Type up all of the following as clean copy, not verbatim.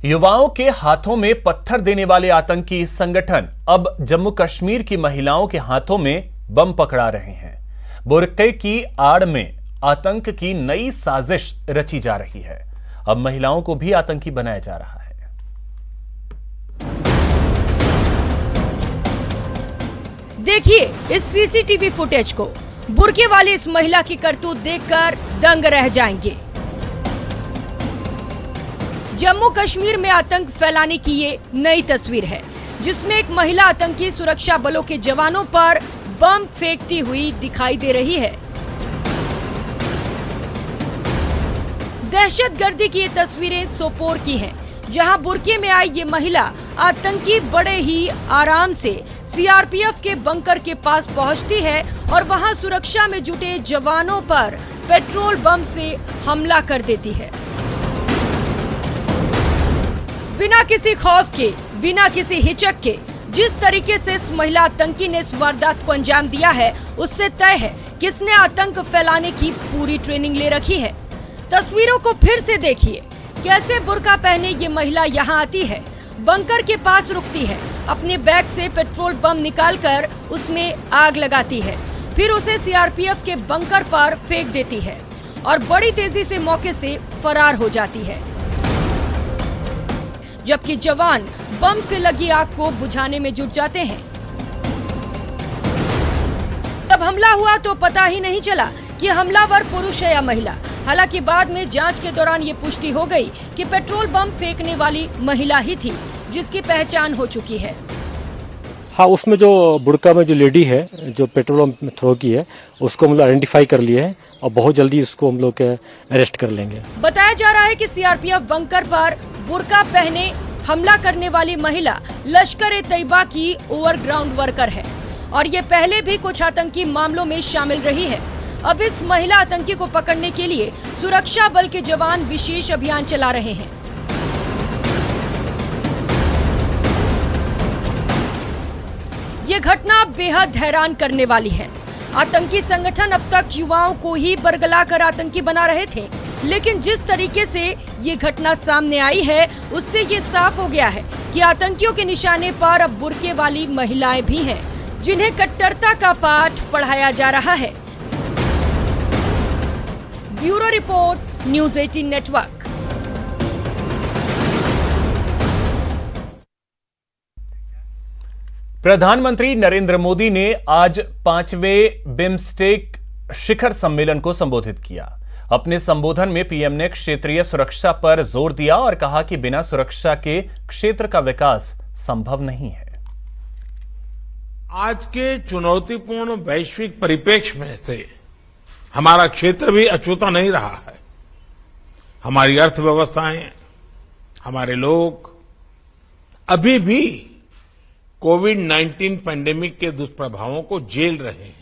युवाओं के हाथों में पत्थर देने वाले आतंकी संगठन अब जम्मू कश्मीर की महिलाओं के हाथों में बम पकड़ा रहे हैं। बुरके की आड़ में आतंक की नई साजिश रची जा रही है। अब महिलाओं को भी आतंकी बनाया जा रहा है। देखिए इस सीसीटीवी फुटेज को। बुरके वाली इस महिला की करतूत देखकर दंग रह जाएंगे। जम्मू कश्मीर में आतंक फैलाने की ये नई तस्वीर है, जिसमें एक महिला आतंकी सुरक्षा बलों के जवानों पर बम फेंकती हुई दिखाई दे रही है। दहशतगर्दी की ये तस्वीरें सोपोर की हैं, जहां बुरके में आई ये महिला आतंकी बड़े ही आराम से सीआरपीएफ के बंकर के पास पहुंचती है और वहां सुरक्षा में जुटे जवानों पर पेट्रोल बम से हमला कर देती है। बिना किसी खौफ के, बिना किसी हिचक के जिस तरीके से इस महिला आतंकी ने इस वारदात को अंजाम दिया है, उससे तय है कि इसने आतंक फैलाने की पूरी ट्रेनिंग ले रखी है। तस्वीरों को फिर से देखिए, कैसे बुर्का पहने ये महिला यहाँ आती है, बंकर के पास रुकती है, अपने बैग से पेट्रोल बम निकालकर उसमें आग लगाती है, फिर उसे सीआरपीएफ के बंकर पर फेंक देती है और बड़ी तेजी से मौके से फरार हो जाती है। जबकि जवान बम से लगी आग को बुझाने में जुट जाते हैं। तब हमला हुआ तो पता ही नहीं चला कि हमलावर पुरुष है या महिला। हालांकि बाद में जांच के दौरान ये पुष्टि हो गई कि पेट्रोल बम फेंकने वाली महिला ही थी, जिसकी पहचान हो चुकी है। हाँ, उसमें जो बुर्का में जो लेडी है जो पेट्रोल बम थ्रो की है, उसको हम लोग आइडेंटिफाई कर लिए हैं और बहुत जल्दी उसको हम लोग अरेस्ट कर लेंगे। बताया जा रहा है कि सीआरपीएफ बंकर पर बुर्का पहने हमला करने वाली महिला लश्कर-ए-तैयबा की ओवरग्राउंड वर्कर है और ये पहले भी कुछ आतंकी मामलों में शामिल रही है। अब इस महिला आतंकी को पकड़ने के लिए सुरक्षा बल के जवान विशेष अभियान चला रहे हैं। ये घटना बेहद हैरान करने वाली है। आतंकी संगठन अब तक युवाओं को ही बरगला कर आतंकी बना रहे थे, लेकिन जिस तरीके से ये घटना सामने आई है, उससे ये साफ हो गया है कि आतंकियों के निशाने पर अब बुर्के वाली महिलाएं भी हैं, जिन्हें कट्टरता का पाठ पढ़ाया जा रहा है। Bureau report, news 18 network. प्रधानमंत्री नरेंद्र मोदी ने आज 5वें बिम्स्टेक शिखर सम्मेलन को संबोधित किया। अपने संबोधन में पीएम ने क्षेत्रीय सुरक्षा पर जोर दिया और कहा कि बिना सुरक्षा के क्षेत्र का विकास संभव नहीं है। आज के चुनौतीपूर्ण वैश्विक परिप्रेक्ष्य में से हमारा क्षेत्र भी अछूता नहीं रहा है। हमारी अर्थव्यवस्थाएं, हमारे लोग अभी भी कोविड-19 पैंडेमिक के दुष्प्रभावों को झेल रहे हैं।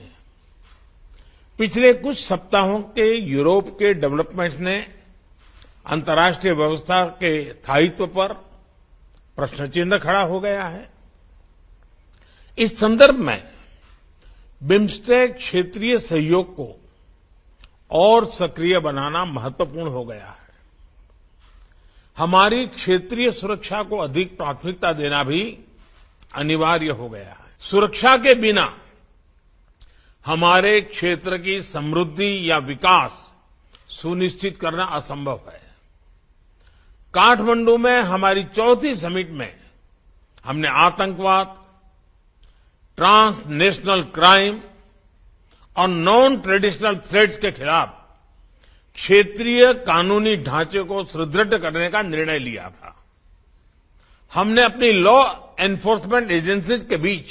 पिछले कुछ सप्ताहों के यूरोप के डेवलपमेंट्स ने अंतर्राष्ट्रीय व्यवस्था के स्थायित्व पर प्रश्न चिन्ह खड़ा हो गया है। इस संदर्भ में बिम्स्टेक क्षेत्रीय सहयोग को और सक्रिय बनाना महत्वपूर्ण हो गया है। हमारी क्षेत्रीय सुरक्षा को अधिक प्राथमिकता देना भी अनिवार्य हो गया है। सुरक्षा के बिना हमारे क्षेत्र की समृद्धि या विकास सुनिश्चित करना असंभव है। काठमांडू में हमारी चौथी समिट में हमने आतंकवाद, ट्रांसनेशनल क्राइम और नॉन ट्रेडिशनल थ्रेट्स के खिलाफ क्षेत्रीय कानूनी ढांचे को सुदृढ़ करने का निर्णय लिया था। हमने अपनी लॉ एनफोर्समेंट एजेंसीज के बीच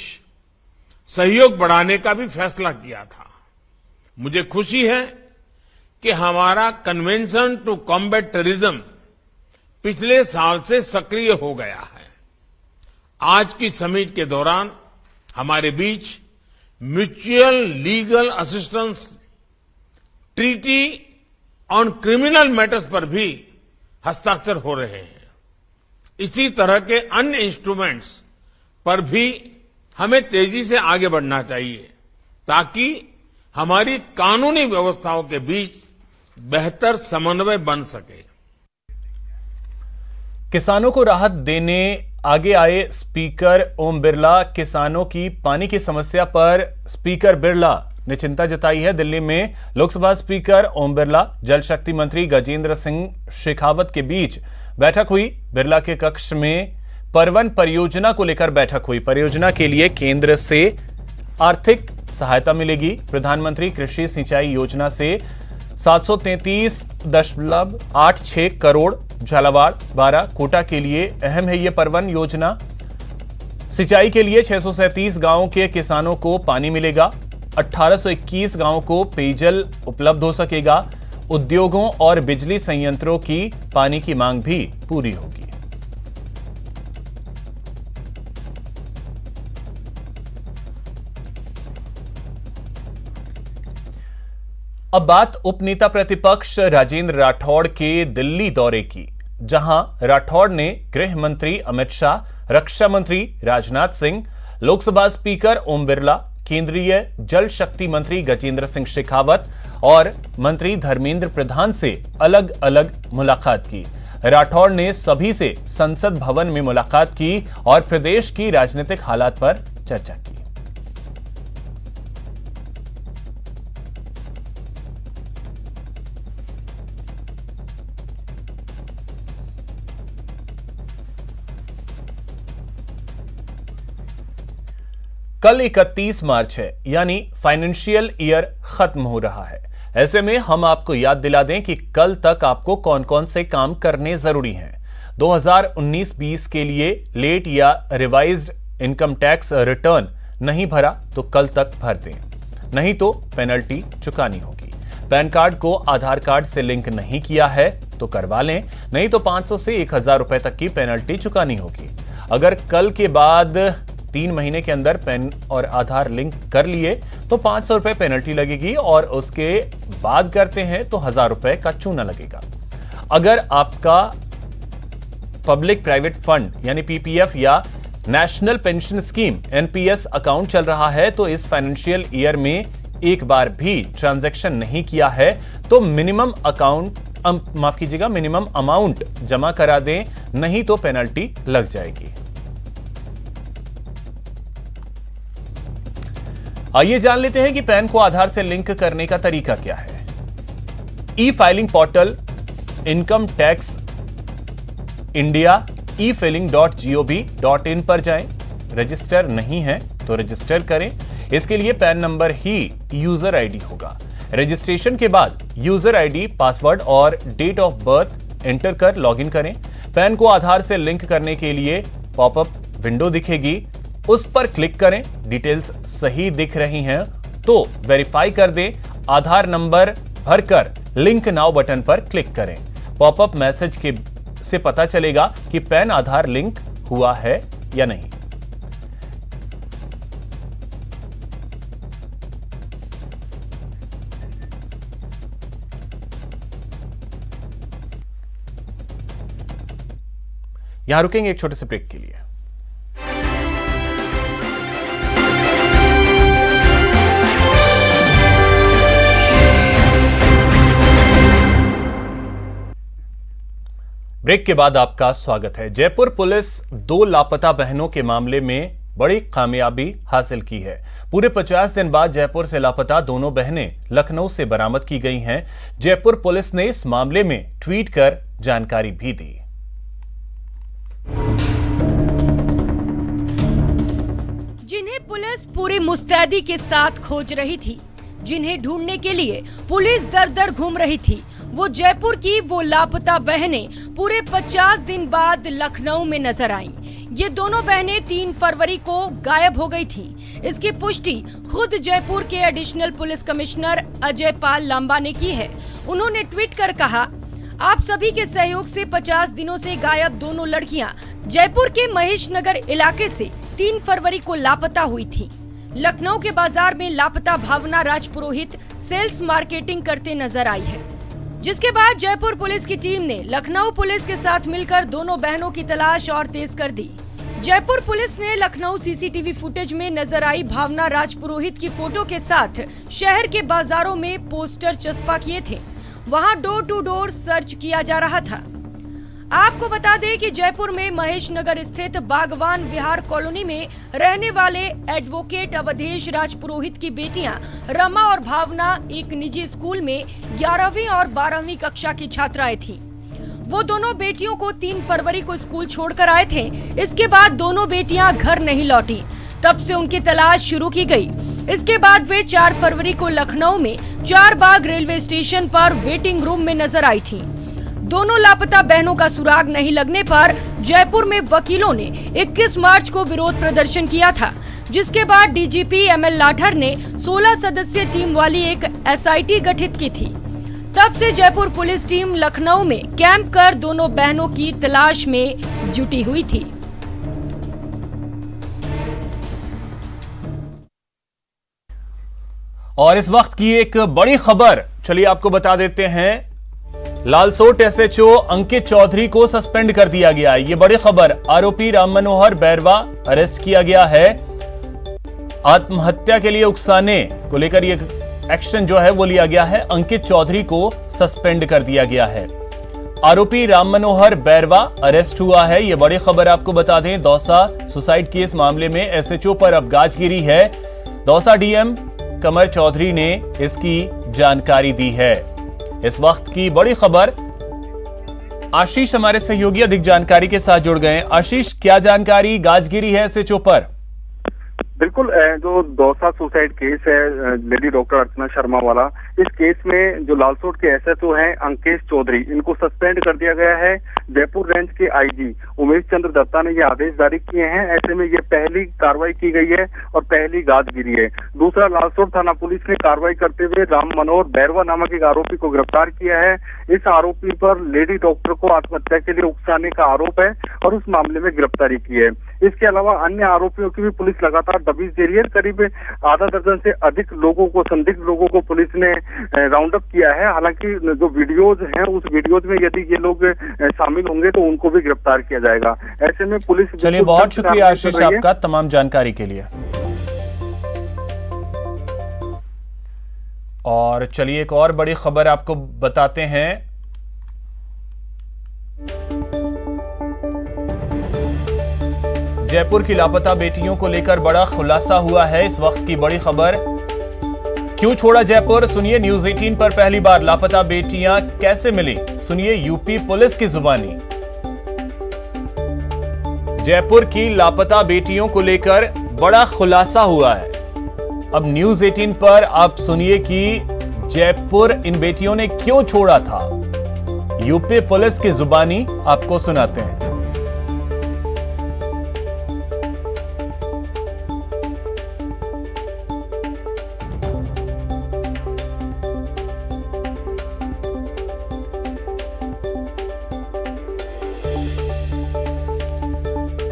सहयोग बढ़ाने का भी फैसला किया था। मुझे खुशी है कि हमारा कन्वेंशन टू कॉम्बैट टेररिज्म पिछले साल से सक्रिय हो गया है। आज की समिट के दौरान हमारे बीच mutual legal assistance treaty on criminal matters पर भी हस्ताक्षर हो रहे हैं। इसी तरह के अन्य इंस्ट्रूमेंट्स पर भी हमें तेजी से आगे बढ़ना चाहिए, ताकि हमारी कानूनी व्यवस्थाओं के बीच बेहतर समन्वय बन सके। किसानों को राहत देने आगे आए स्पीकर ओम बिरला। किसानों की पानी की समस्या पर स्पीकर बिरला ने चिंता जताई है। दिल्ली में लोकसभा स्पीकर ओम बिरला, जल शक्ति मंत्री गजेंद्र सिंह शेखावत के बीच बैठक हुई। बिरला के कक्ष में परवन परियोजना को लेकर बैठक हुई। परियोजना के लिए केंद्र से आर्थिक सहायता मिलेगी। प्रधानमंत्री कृषि सिंचाई योजना से 733.86 करोड़, झालावाड़, बारां, कोटा के लिए अहम है यह परवन योजना। सिंचाई के लिए 637 गांवों के किसानों को पानी मिलेगा। 1821 गांवों को पेयजल उपलब्ध हो सकेगा। उद्योगों और बिजली संयंत्रों की पानी की मांग भी पूरी होगी। अब बात उपनेता प्रतिपक्ष राजेंद्र राठौड़ के दिल्ली दौरे की, जहां राठौड़ ने गृह मंत्री अमित शाह, रक्षा मंत्री राजनाथ सिंह, लोकसभा स्पीकर ओम बिरला, केंद्रीय जल शक्ति मंत्री गजेंद्र सिंह शेखावत और मंत्री धर्मेंद्र प्रधान से अलग अलग मुलाकात की। राठौड़ ने सभी से संसद भवन में मुलाकात की और प्रदेश की राजनीतिक हालात पर चर्चा की। कल 31 मार्च है, यानी फाइनेंशियल ईयर खत्म हो रहा है। ऐसे में हम आपको याद दिला दें कि कल तक आपको कौन कौन से काम करने जरूरी हैं। 2019-20 के लिए लेट या रिवाइज्ड इनकम टैक्स रिटर्न नहीं भरा तो कल तक भर दें, नहीं तो पेनल्टी चुकानी होगी। पैन कार्ड को आधार कार्ड से लिंक नहीं किया है तो करवा लें, नहीं तो 500 से 1000 रुपए तक की पेनल्टी चुकानी होगी। अगर कल के बाद 3 महीने के अंदर पैन और आधार लिंक कर लिए तो 500 रुपए पेनल्टी लगेगी और उसके बाद करते हैं तो 1000 रुपए का चूना लगेगा। अगर आपका पब्लिक प्राइवेट फंड यानी पीपीएफ या national pension scheme NPS account चल रहा है तो इस फाइनेंशियल ईयर में एक बार भी ट्रांजैक्शन नहीं किया है तो मिनिमम अमाउंट जमा करा दें, नहीं तो पेनल्टी लग जाएगी। आइए जान लेते हैं कि पैन को आधार से लिंक करने का तरीका क्या है। ई filing portal income tax India efiling.gov.in पर जाएं। रजिस्टर नहीं है तो रजिस्टर करें। इसके लिए पैन नंबर ही यूजर आईडी होगा। रजिस्ट्रेशन के बाद यूजर आईडी, पासवर्ड और डेट ऑफ बर्थ एंटर कर लॉगिन करें। पैन को आधार से लिंक करने के लिए पॉपअप विंडो दिखेगी, उस पर क्लिक करें। डिटेल्स सही दिख रही हैं तो वेरीफाई कर दें। आधार नंबर भरकर लिंक नाउ बटन पर क्लिक करें। पॉपअप मैसेज से पता चलेगा कि पैन आधार लिंक हुआ है या नहीं। यहां रुकेंगे एक छोटे से ब्रेक के लिए। ब्रेक के बाद आपका स्वागत है। जयपुर पुलिस 2 लापता बहनों के मामले में बड़ी कामयाबी हासिल की है। पूरे 50 दिन बाद जयपुर से लापता दोनों बहनें लखनऊ से बरामद की गई हैं। जयपुर पुलिस ने इस मामले में ट्वीट कर जानकारी भी दी। जिन्हें पुलिस पूरी मुस्तैदी के साथ खोज रही थी, जिन्हें ढूंढने के लिए पुलिस दर दर घूम रही थी, वो जयपुर की वो लापता बहनें पूरे 50 दिन बाद लखनऊ में नजर आईं। ये दोनों बहनें 3 फरवरी को गायब हो गई थीं। इसकी पुष्टि खुद जयपुर के additional police commissioner Ajay Pal Lamba ने की है। उन्होंने ट्वीट कर कहा, आप सभी के सहयोग से 50 दिनों से गायब दोनों लड़कियां जयपुर के महेश नगर इलाके से 3 फरवरी को लापता हुई थीं। लखनऊ के बाजार में लापता भावना राजपुरोहित सेल्स मार्केटिंग करते नजर आई है, जिसके बाद जयपुर पुलिस की टीम ने लखनऊ पुलिस के साथ मिलकर दोनों बहनों की तलाश और तेज कर दी। जयपुर पुलिस ने लखनऊ सीसीटीवी फुटेज में नजर आई भावना राजपुरोहित की फोटो के साथ शहर के बाजारों में पोस्टर चस्पा किए थे। वहां डोर टू डोर सर्च किया जा रहा था। आपको बता दें कि जयपुर में महेश नगर स्थित बागवान विहार कॉलोनी में रहने वाले एडवोकेट अवधेश राजपुरोहित की बेटियां रमा और भावना एक निजी स्कूल में 11वीं और 12वीं कक्षा की छात्राएं थीं। वो दोनों बेटियों को 3 फरवरी को स्कूल छोड़कर आए थे। इसके बाद दोनों बेटियां घर नहीं लौटी, तब से उनकी तलाश शुरू की गई। इसके बाद वे 4 फरवरी को लखनऊ में चारबाग रेलवे स्टेशन पर वेटिंग रूम में नजर आई थीं। दोनों लापता बहनों का सुराग नहीं लगने पर जयपुर में वकीलों ने 21 मार्च को विरोध प्रदर्शन किया था, जिसके बाद डीजीपी एमएल लाठर ने 16 सदस्यीय टीम वाली एक एसआईटी गठित की थी। तब से जयपुर पुलिस टीम लखनऊ में कैंप कर दोनों बहनों की तलाश में जुटी हुई थी। और इस वक्त की एक बड़ी खबर चलिए आपको बता देते हैं। लालसोट एसएचओ अंकित चौधरी को सस्पेंड कर दिया गया है। ये बड़ी खबर। आरोपी राम मनोहर बैरवा अरेस्ट किया गया है। आत्महत्या के लिए उकसाने को लेकर ये एक्शन जो है वो लिया गया है। अंकित चौधरी को सस्पेंड कर दिया गया है। आरोपी राम मनोहर बैरवा अरेस्ट हुआ है। ये बड़ी खबर आपको बता दें। दौसा सुसाइड केस मामले में एसएचओ पर अब गाज गिरी है। दौसा डीएम कमर चौधरी ने इसकी जानकारी दी है। इस वक्त की बड़ी खबर। आशीष हमारे सहयोगी अधिक जानकारी के साथ जुड़ गए। आशीष, क्या जानकारी गाजगिरी है एसएचओ पर? बिल्कुल, जो दौसा सुसाइड केस है लेडी डॉक्टर अर्चना शर्मा वाला, इस केस में जो लालसोट के एसएचओ हैं अंकेश चौधरी, इनको सस्पेंड कर दिया गया है। जयपुर रेंज के आईजी उमेश चंद्र दत्ता ने ये आदेश जारी किए हैं। ऐसे में ये पहली कार्रवाई की गई है और पहली गाजगिरी है। दूसरा, लालसोट थाना पुलिस ने कार्रवाई करते हुए राम मनोहर बैरवा नामक एक आरोपी को गिरफ्तार किया है। इस आरोपी पर लेडी डॉक्टर को आत्महत्या के लिए उकसाने का आरोप है और उस मामले में गिरफ्तारी की है। इसके अलावा अन्य आरोपियों की भी पुलिस लगातार दबिश दे रही है। करीब आधा दर्जन से अधिक लोगों को, संदिग्ध लोगों को पुलिस ने राउंड अप किया है। हालांकि जो वीडियोज हैं उस वीडियोज में यदि ये लोग शामिल होंगे तो उनको भी गिरफ्तार किया जाएगा। ऐसे में पुलिस। चलिए, बहुत शुक्रिया आशीष आपका तमाम जानकारी के लिए। और चलिए एक और बड़ी खबर आपको बताते हैं। जयपुर की लापता बेटियों को लेकर बड़ा खुलासा हुआ है। इस वक्त की बड़ी खबर। क्यों छोड़ा जयपुर? सुनिए न्यूज 18 पर पहली बार लापता बेटियां कैसे मिली, सुनिए यूपी पुलिस की जुबानी। जयपुर की लापता बेटियों को लेकर बड़ा खुलासा हुआ है। अब न्यूज 18 पर आप सुनिए कि जयपुर इन बेटियों ने क्यों छोड़ा था। यूपी पुलिस की जुबानी आपको सुनाते हैं।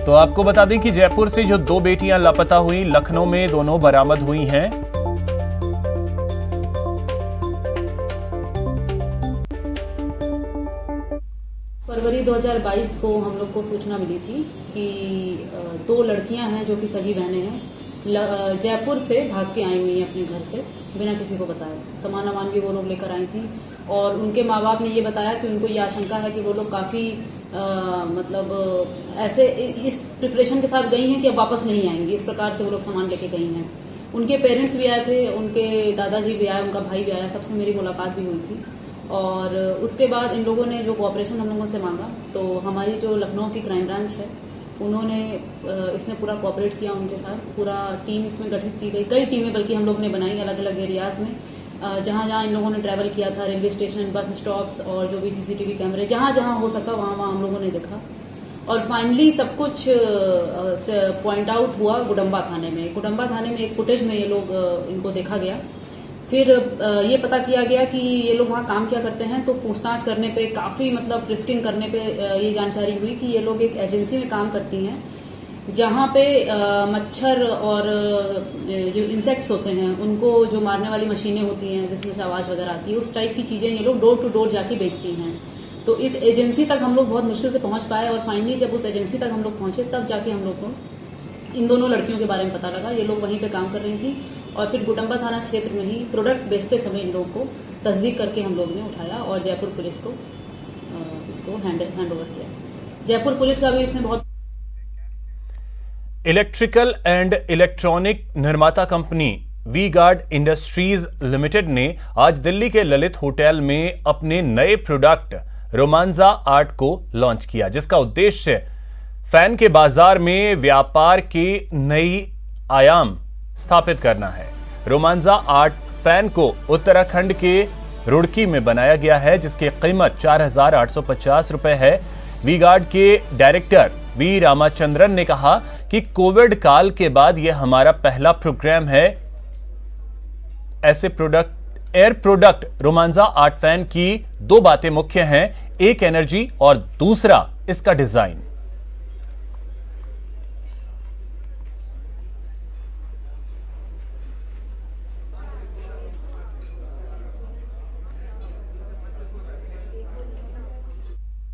तो आपको बता दें कि जयपुर से जो 2 बेटियां लापता हुई, लखनऊ में दोनों बरामद हुई हैं। फरवरी 2022 को हम लोग को सूचना मिली थी कि 2 लड़कियां हैं जो कि सगी बहनें हैं, जयपुर से भाग के आई हुई हैं अपने घर से बिना किसी को बताए। सामान वामान भी वो लोग लेकर आई थी और उनके माँ बाप ने ये बताया कि उनको ये आशंका है कि वो लोग काफी ऐसे इस प्रिपरेशन के साथ गई हैं कि अब वापस नहीं आएंगी। इस प्रकार से वो लोग सामान लेके गई हैं। उनके पेरेंट्स भी आए थे, उनके दादाजी भी आए, उनका भाई भी आया, सबसे मेरी मुलाकात भी हुई थी। और उसके बाद इन लोगों ने जो कोऑपरेशन हम लोगों से मांगा, तो हमारी जो लखनऊ की क्राइम ब्रांच है उन्होंने इसमें पूरा कोऑपरेट किया उनके साथ। पूरा टीम इसमें गठित की गई, कई टीमें बल्कि हम लोग ने बनाई अलग अलग एरियाज में। जहां जहां इन लोगों ने ट्रैवल किया था, रेलवे स्टेशन, बस स्टॉप्स और जो भी सीसीटीवी कैमरे जहां जहां हो सका वहां हम लोगों ने देखा। और फाइनली सब कुछ पॉइंट आउट हुआ गुडम्बा थाने में। गुडम्बा थाने में एक फुटेज में ये लोग इनको देखा गया। फिर ये पता किया गया कि ये लोग वहाँ काम क्या करते हैं। तो पूछताछ करने पे, काफी फ्रिस्किंग करने पे ये जानकारी हुई कि ये लोग एक एजेंसी में काम करती हैं जहाँ पे मच्छर और जो इंसेक्ट्स होते हैं उनको जो मारने वाली मशीनें होती हैं जिसमें से आवाज वगैरह आती है, उस टाइप की चीजें ये लोग डोर टू डोर जाके बेचती हैं। तो इस एजेंसी तक हम लोग बहुत मुश्किल से पहुंच पाए और फाइनली जब उस एजेंसी तक हम लोग पहुंचे तब जाके हम लोग को इन दोनों लड़कियों के बारे में पता लगा। ये लोग वहीं पे काम कर रही थी और फिर गुडम्बा थाना क्षेत्र में ही प्रोडक्ट बेचते समय इन लोगों को तस्दीक करके हम लोग ने उठाया और जयपुर पुलिस को इसको हैंड ओवर किया। जयपुर पुलिस का भी इसमें बहुत। इलेक्ट्रिकल एंड इलेक्ट्रॉनिक निर्माता company V Guard Industries Limited ने आज दिल्ली के ललित होटल में अपने नए प्रोडक्ट रोमांजा आर्ट को लॉन्च किया, जिसका उद्देश्य फैन के बाजार में व्यापार के नई आयाम स्थापित करना है। रोमांजा आर्ट फैन को उत्तराखंड के रुड़की में बनाया गया है, जिसकी कीमत 4,850 रुपए है। वी गार्ड के डायरेक्टर वी रामाचंद्रन ने कहा कि कोविड काल के बाद यह हमारा पहला प्रोग्राम है। ऐसे air product Romanza art fan की दो बातें मुख्य हैं, एक एनर्जी और दूसरा इसका डिजाइन।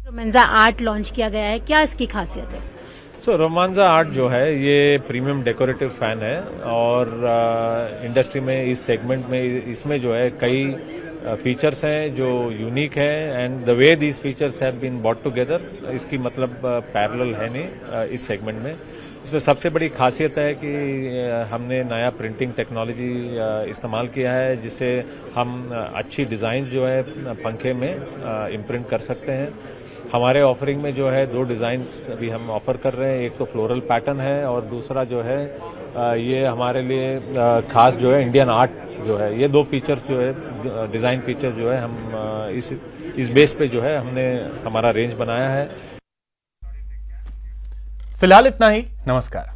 रोमांजा आर्ट लॉन्च किया गया है, क्या इसकी खासियत है? रोमांजा आर्ट जो है ये प्रीमियम डेकोरेटिव फैन है और इंडस्ट्री में इस सेगमेंट में इसमें जो है कई फीचर्स हैं जो यूनिक है and the way these features have been bought together, इसकी मतलब पैरेलल है नहीं इस सेगमेंट में। इसमें सबसे बड़ी खासियत है कि हमने नया प्रिंटिंग टेक्नोलॉजी इस्तेमाल किया है, जिससे हम अच्छी डिज़ाइन जो है पंखे में इम्प्रिंट कर सकते हैं। हमारे ऑफरिंग में जो है दो डिज़ाइंस अभी हम ऑफर कर रहे हैं, एक तो फ्लोरल पैटर्न है और दूसरा जो है ये हमारे लिए खास जो है इंडियन आर्ट जो है। ये दो फीचर्स जो है डिज़ाइन फीचर्स जो है हम इस बेस पे जो है हमने हमारा रेंज बनाया है। फिलहाल इतना ही, नमस्कार।